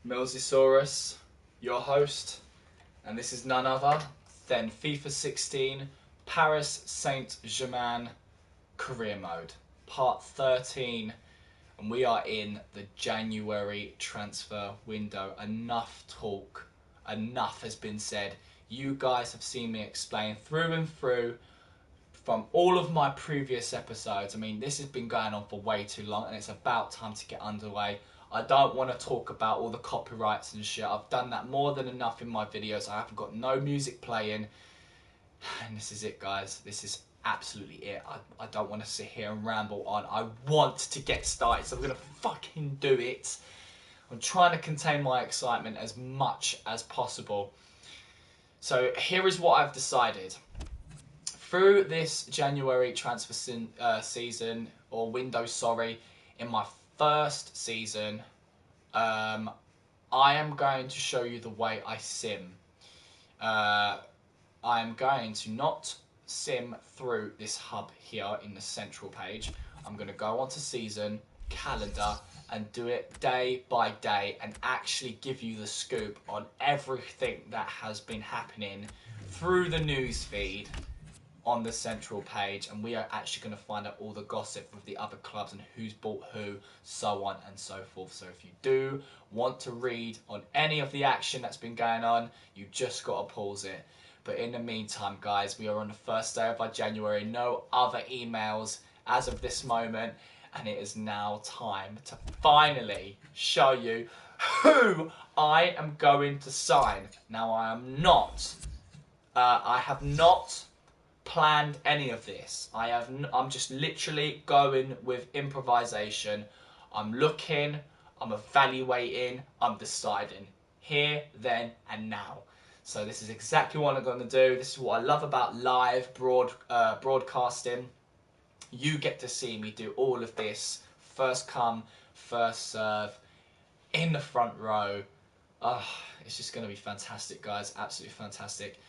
Milzisaurus, your host, and this is none other than FIFA 16 Paris Saint-Germain Career Mode, Part 13, and we are in the January transfer window. Enough talk, enough has been said. You guys have seen me explain through and through from all of my previous episodes. I mean, this has been going on for way too long and it's about time to get underway. I don't want to talk about all the copyrights and shit. I've done that more than enough in my videos. I haven't got no music playing. And this is it, guys. This is absolutely it. I don't want to sit here and ramble on. I want to get started, so I'm going to fucking do it. I'm trying to contain my excitement as much as possible. So here is what I've decided. Through this January transfer season, or window, sorry, in my first season, I am going to show you the way I sim. I am going to not sim through this hub here in the central page. I'm going to go onto season, calendar, and do it day by day and actually give you the scoop on everything that has been happening through the news feed on the central page, and we are actually going to find out all the gossip with the other clubs and who's bought who, so on and so forth. So if you do want to read on any of the action that's been going on, you just got to pause it. But in the meantime, guys, we are on the first day of our January, no other emails as of this moment, and it is now time to finally show you who I am going to sign. Now, I have not planned any of this. I'm just literally going with improvisation. I'm looking, I'm evaluating, I'm deciding here, then, and now. So this is exactly what I'm going to do. This is what I love about live broadcasting. You get to see me do all of this first come, first serve, in the front row. It's just going to be fantastic, guys. Absolutely fantastic.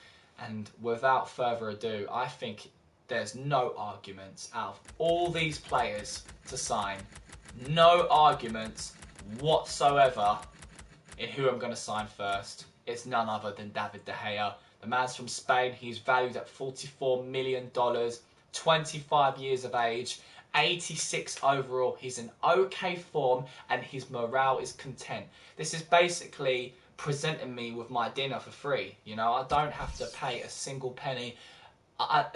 And without further ado, I think there's no arguments out of all these players to sign. No arguments whatsoever in who I'm going to sign first. It's none other than David De Gea. The man's from Spain. He's valued at $44 million, 25 years of age, 86 overall. He's in okay form and his morale is content. This is basically presenting me with my dinner for free. You know, I don't have to pay a single penny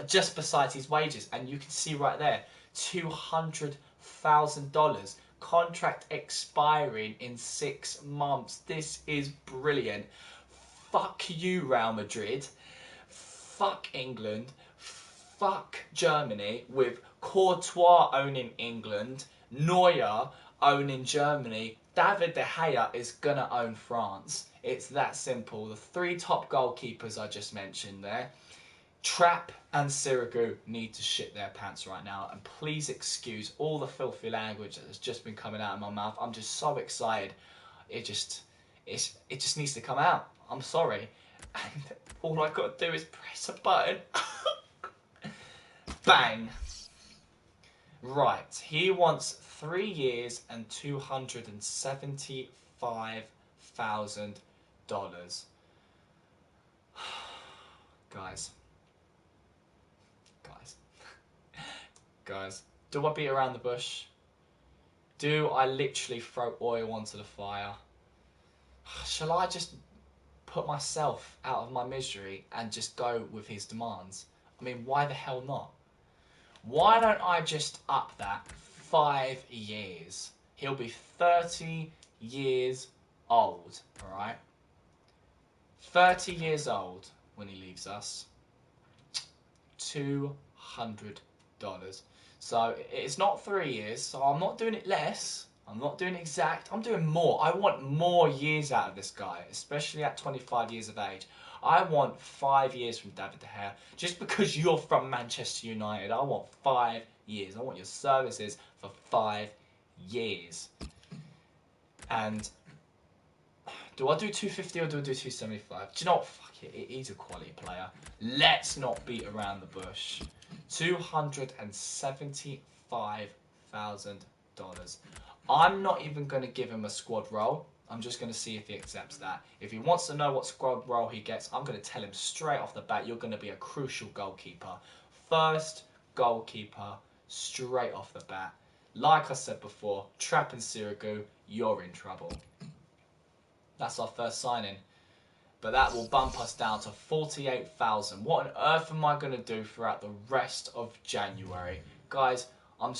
just besides his wages. And you can see right there, $200,000. Contract expiring in 6 months. This is brilliant. Fuck you, Real Madrid. Fuck England. Fuck Germany, with Courtois owning England, Neuer owning Germany. David De Gea is going to own France. It's that simple. The 3 top goalkeepers I just mentioned there, Trapp and Sirigu, need to shit their pants right now. And please excuse all the filthy language that has just been coming out of my mouth. I'm just so excited. It just needs to come out. I'm sorry. And all I've got to do is press a button. Bang. Right. He wants 3 years and $275,000. Guys, do I beat around the bush? Do I literally throw oil onto the fire? Shall I just put myself out of my misery and just go with his demands? I mean, why the hell not? Why don't I just up that 5 years? He'll be 30 years old, alright? 30 years old when he leaves us. $200. So it's not 3 years, so I'm not doing it less. I'm not doing exact. I'm doing more. I want more years out of this guy, especially at 25 years of age. I want 5 years from David De Gea. Just because you're from Manchester United, I want 5 years. I want your services for 5 years. And do I do 250 or do I do 275? Do you know what? Fuck it. He's a quality player. Let's not beat around the bush. $275,000. I'm not even going to give him a squad role. I'm just going to see if he accepts that. If he wants to know what squad role he gets, I'm going to tell him straight off the bat, you're going to be a crucial goalkeeper. First goalkeeper, straight off the bat. Like I said before, Trapp and Sirigu, you're in trouble. That's our first signing. But that will bump us down to 48,000. What on earth am I going to do throughout the rest of January? Guys, I'm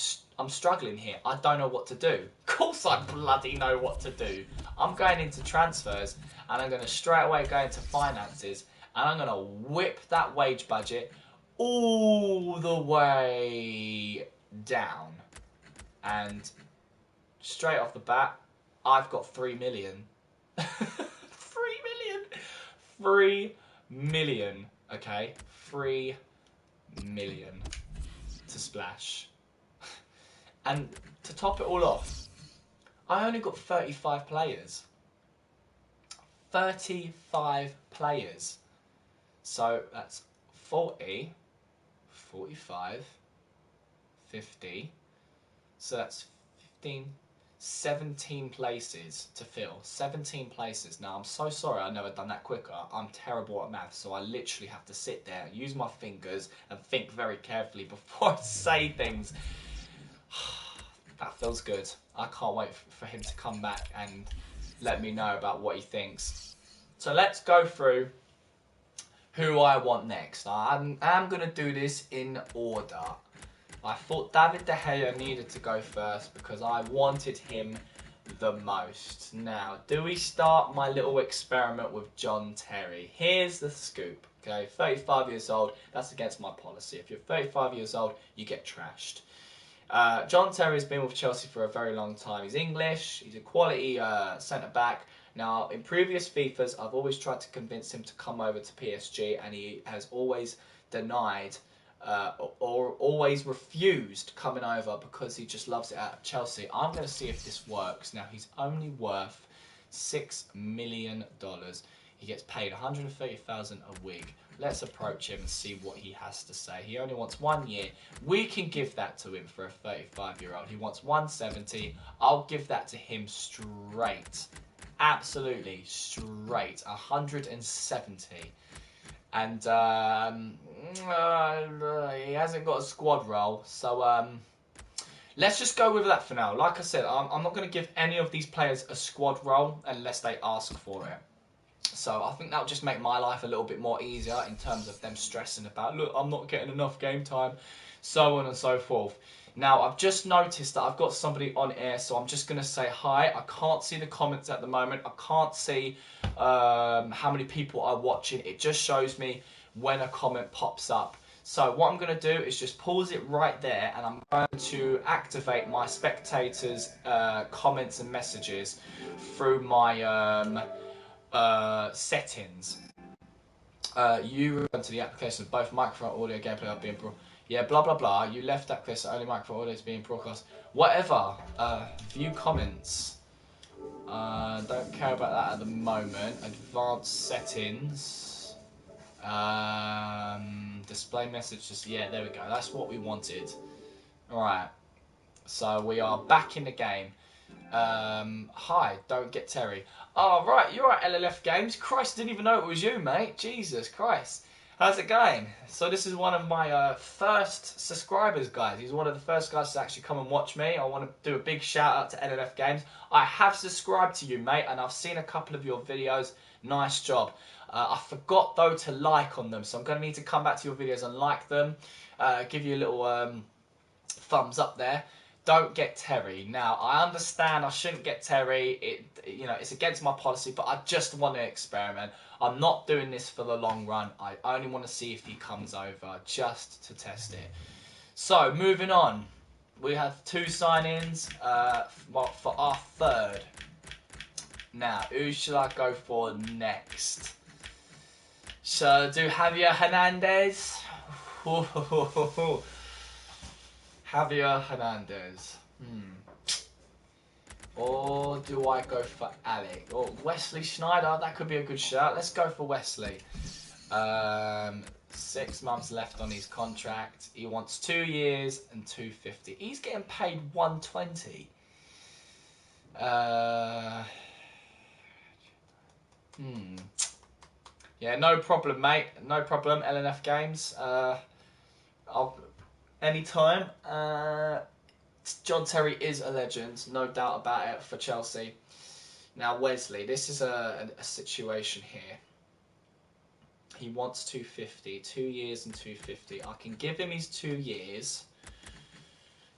struggling here. I don't know what to do. Of course I bloody know what to do. I'm going into transfers and I'm going to straight away go into finances and I'm going to whip that wage budget all the way down. And straight off the bat, I've got 3 million. 3 million. 3 million. Okay, 3 million to splash. And to top it all off, I only got 35 players. 35 players. So that's 40, 45, 50. So that's 15, 17 places to fill. 17 places. Now, I'm so sorry I've never done that quicker. I'm terrible at maths, so I literally have to sit there, use my fingers, and think very carefully before I say things. That feels good. I can't wait for him to come back and let me know about what he thinks. So let's go through who I want next. I'm going to do this in order. I thought David De Gea needed to go first because I wanted him the most. Now, do we start my little experiment with John Terry? Here's the scoop. Okay, 35 years old, that's against my policy. If you're 35 years old, you get trashed. John Terry's been with Chelsea for a very long time. He's English, he's a quality centre-back. Now, in previous FIFAs, I've always tried to convince him to come over to PSG, and he has always denied or always refused coming over because he just loves it at Chelsea. I'm going to see if this works. Now, he's only worth $6 million. He gets paid $130,000 a week. Let's approach him and see what he has to say. He only wants 1 year. We can give that to him for a 35-year-old. He wants 170. I'll give that to him straight. Absolutely straight. 170. And he hasn't got a squad role. So let's just go with that for now. Like I said, I'm not going to give any of these players a squad role unless they ask for it. So I think that'll just make my life a little bit more easier in terms of them stressing about, look, I'm not getting enough game time, so on and so forth. Now, I've just noticed that I've got somebody on air, so I'm just going to say hi. I can't see the comments at the moment. I can't see how many people are watching. It just shows me when a comment pops up. So what I'm going to do is just pause it right there, and I'm going to activate my spectators' comments and messages through my settings. You return to the application of both microphone, audio, gameplay are being yeah, blah blah blah. You left application, only microphone audio is being broadcast. Whatever. View comments. Don't care about that at the moment. Advanced settings. Display messages. Yeah, there we go. That's what we wanted. Alright. So we are back in the game. Hi, don't get Terry. Oh, right, you're right, LLF Games. Christ, didn't even know it was you, mate. Jesus Christ. How's it going? So this is one of my first subscribers, guys. He's one of the first guys to actually come and watch me. I want to do a big shout out to LLF Games. I have subscribed to you, mate, and I've seen a couple of your videos. Nice job. I forgot, though, to like on them, so I'm going to need to come back to your videos and like them. Give you a little thumbs up there. Don't get Terry. Now, I understand I shouldn't get Terry. It's against my policy, but I just want to experiment. I'm not doing this for the long run. I only want to see if he comes over, just to test it. So, moving on. We have 2 sign-ins for our third. Now, who should I go for next? Shall I do Javier Hernandez? Javier Hernandez. Or do I go for Alec? Or Wesley Schneider? That could be a good shout. Let's go for Wesley. 6 months left on his contract. He wants 2 years and 250. He's getting paid 120. Yeah, no problem, mate. No problem. LNF Games. Anytime. John Terry is a legend, no doubt about it, for Chelsea. Now, Wesley, this is a situation here. He wants 250, 2 years and 250. I can give him his 2 years.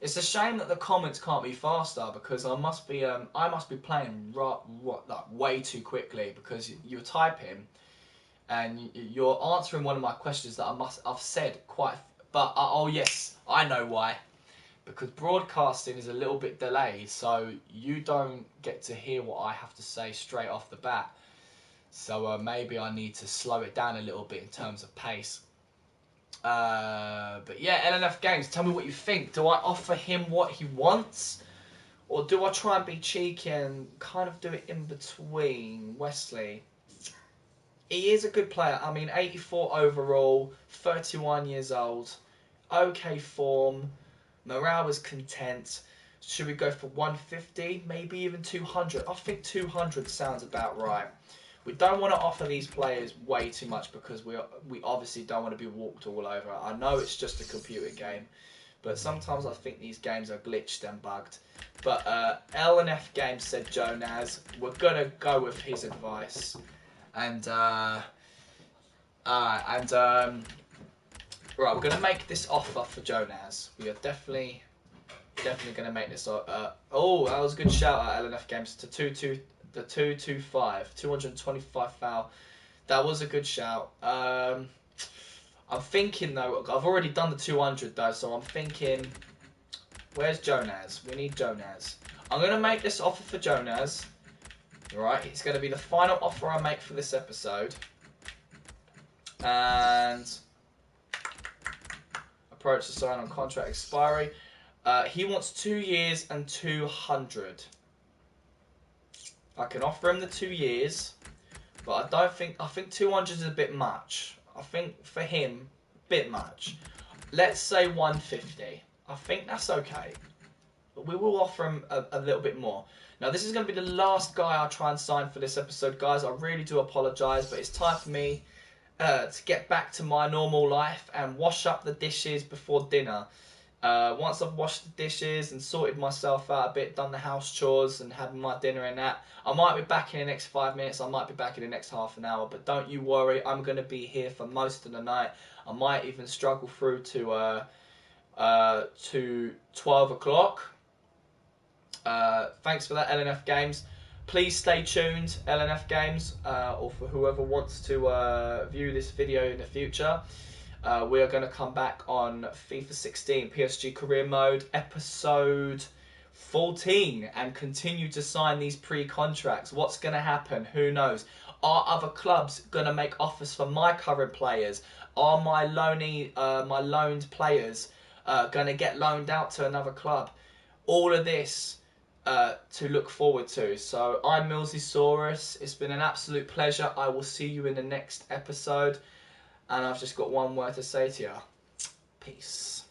It's a shame that the comments can't be faster, because I must be playing like way too quickly, because you're typing and you're answering one of my questions that I've said quite. But oh yes, I know why. Because broadcasting is a little bit delayed, so you don't get to hear what I have to say straight off the bat. So maybe I need to slow it down a little bit in terms of pace. But yeah, LNF Games, tell me what you think. Do I offer him what he wants? Or do I try and be cheeky and kind of do it in between? Wesley, he is a good player. I mean, 84 overall, 31 years old, okay form, morale is content. Should we go for 150, maybe even 200? I think 200 sounds about right. We don't want to offer these players way too much, because we obviously don't want to be walked all over. I know it's just a computer game, but sometimes I think these games are glitched and bugged. But LNF Games said Jonas. We're going to go with his advice. And right, we're going to make this offer for Jonas. We are definitely going to make this offer. Oh, that was a good shout out, LNF Games, to 225, 225 foul. That was a good shout. I'm thinking though, I've already done the 200 though, so I'm thinking, where's Jonas? We need Jonas. I'm going to make this offer for Jonas. Right, it's going to be the final offer I make for this episode. And approach the sign on contract expiry. He wants 2 years and 200. I can offer him the 2 years, but I think 200 is a bit much. I think for him, a bit much. Let's say 150. I think that's okay. But we will offer him a little bit more. Now, this is going to be the last guy I'll try and sign for this episode, guys. I really do apologise, but it's time for me to get back to my normal life and wash up the dishes before dinner. Once I've washed the dishes and sorted myself out a bit, done the house chores and had my dinner and that, I might be back in the next 5 minutes, I might be back in the next half an hour, but don't you worry, I'm going to be here for most of the night. I might even struggle through to 12 o'clock. Thanks for that, LNF Games. Please stay tuned, LNF Games, or for whoever wants to view this video in the future. We are going to come back on FIFA 16 PSG Career Mode episode 14 and continue to sign these pre-contracts. What's going to happen? Who knows? Are other clubs going to make offers for my current players? Are my loaned players going to get loaned out to another club? All of this to look forward to. So I'm Millsysaurus. It's been an absolute pleasure. I will see you in the next episode. And I've just got one word to say to you. Peace.